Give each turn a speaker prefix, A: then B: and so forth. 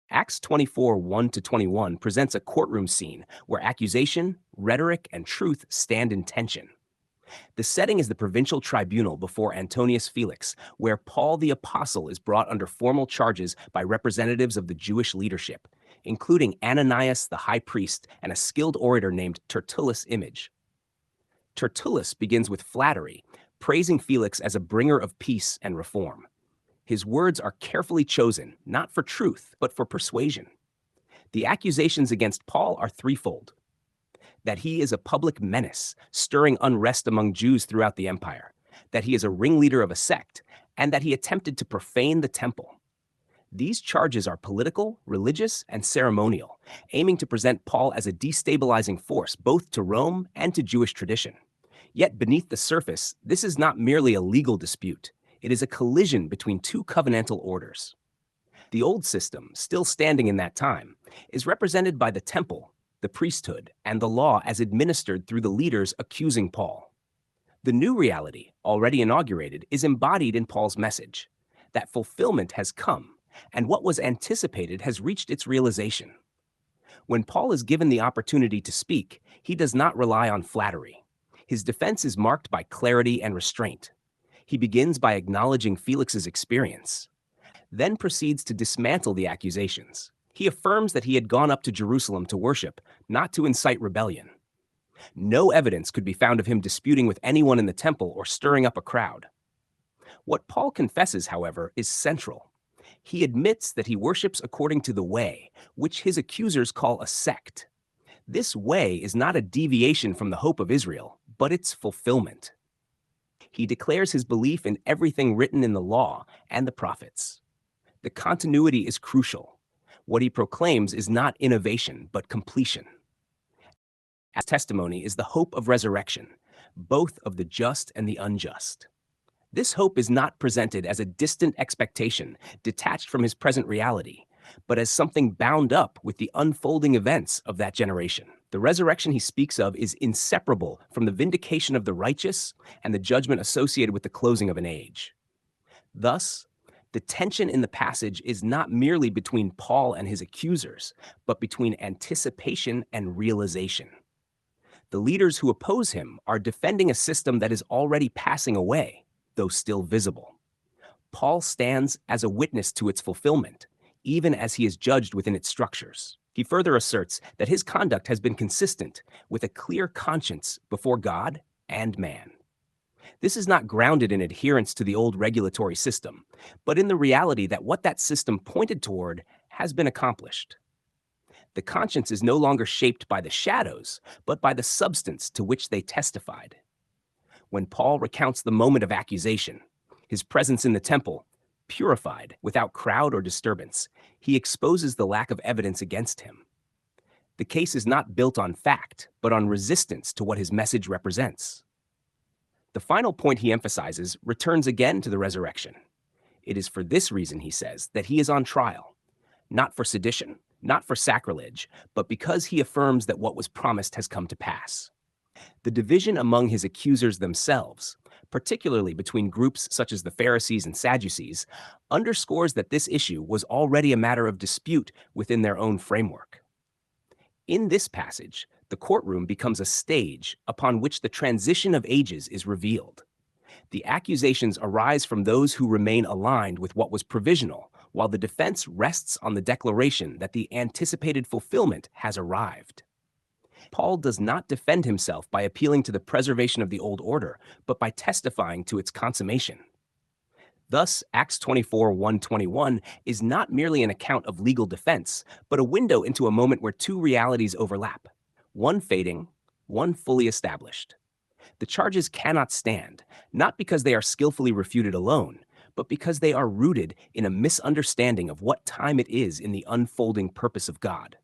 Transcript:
A: Acts 24, 1-21 presents a courtroom scene where accusation, rhetoric, and truth stand in tension. The setting is the provincial tribunal before Antonius Felix, where Paul the Apostle is brought under formal charges by representatives of the Jewish leadership, including Ananias the high priest and a skilled orator named Tertullus Image. Tertullus begins with flattery, praising Felix as a bringer of peace and reform. His words are carefully chosen, not for truth, but for persuasion. The accusations against Paul are threefold: that he is a public menace, stirring unrest among Jews throughout the empire, that he is a ringleader of a sect, and that he attempted to profane the temple. These charges are political, religious, and ceremonial, aiming to present Paul as a destabilizing force both to Rome and to Jewish tradition. Yet beneath the surface, this is not merely a legal dispute. It is a collision between two covenantal orders. The old system, still standing in that time, is represented by the temple, the priesthood, and the law as administered through the leaders accusing Paul. The new reality, already inaugurated, is embodied in Paul's message: that fulfillment has come, and what was anticipated has reached its realization. When Paul is given the opportunity to speak, he does not rely on flattery. His defense is marked by clarity and restraint. He begins by acknowledging Felix's experience, then proceeds to dismantle the accusations. He affirms that he had gone up to Jerusalem to worship, not to incite rebellion. No evidence could be found of him disputing with anyone in the temple or stirring up a crowd. What Paul confesses, however, is central. He admits that he worships according to the way, which his accusers call a sect. This way is not a deviation from the hope of Israel, but its fulfillment. He declares his belief in everything written in the law and the prophets. The continuity is crucial. What he proclaims is not innovation, but completion. As testimony is the hope of resurrection, both of the just and the unjust. This hope is not presented as a distant expectation detached from his present reality, but as something bound up with the unfolding events of that generation. The resurrection he speaks of is inseparable from the vindication of the righteous and the judgment associated with the closing of an age. Thus, the tension in the passage is not merely between Paul and his accusers, but between anticipation and realization. The leaders who oppose him are defending a system that is already passing away, though still visible. Paul stands as a witness to its fulfillment, even as he is judged within its structures. He further asserts that his conduct has been consistent with a clear conscience before God and man. This is not grounded in adherence to the old regulatory system, but in the reality that what that system pointed toward has been accomplished. The conscience is no longer shaped by the shadows, but by the substance to which they testified. When Paul recounts the moment of accusation, his presence in the temple, purified, without crowd or disturbance, he exposes the lack of evidence against him. The case is not built on fact, but on resistance to what his message represents. The final point he emphasizes returns again to the resurrection. It is for this reason, he says, that he is on trial, not for sedition, not for sacrilege, but because he affirms that what was promised has come to pass. The division among his accusers themselves, particularly between groups such as the Pharisees and Sadducees, underscores that this issue was already a matter of dispute within their own framework. In this passage, the courtroom becomes a stage upon which the transition of ages is revealed. The accusations arise from those who remain aligned with what was provisional, while the defense rests on the declaration that the anticipated fulfillment has arrived. Paul does not defend himself by appealing to the preservation of the old order, but by testifying to its consummation. Thus, Acts 24, 1-21 is not merely an account of legal defense, but a window into a moment where two realities overlap, one fading, one fully established. The charges cannot stand, not because they are skillfully refuted alone, but because they are rooted in a misunderstanding of what time it is in the unfolding purpose of God.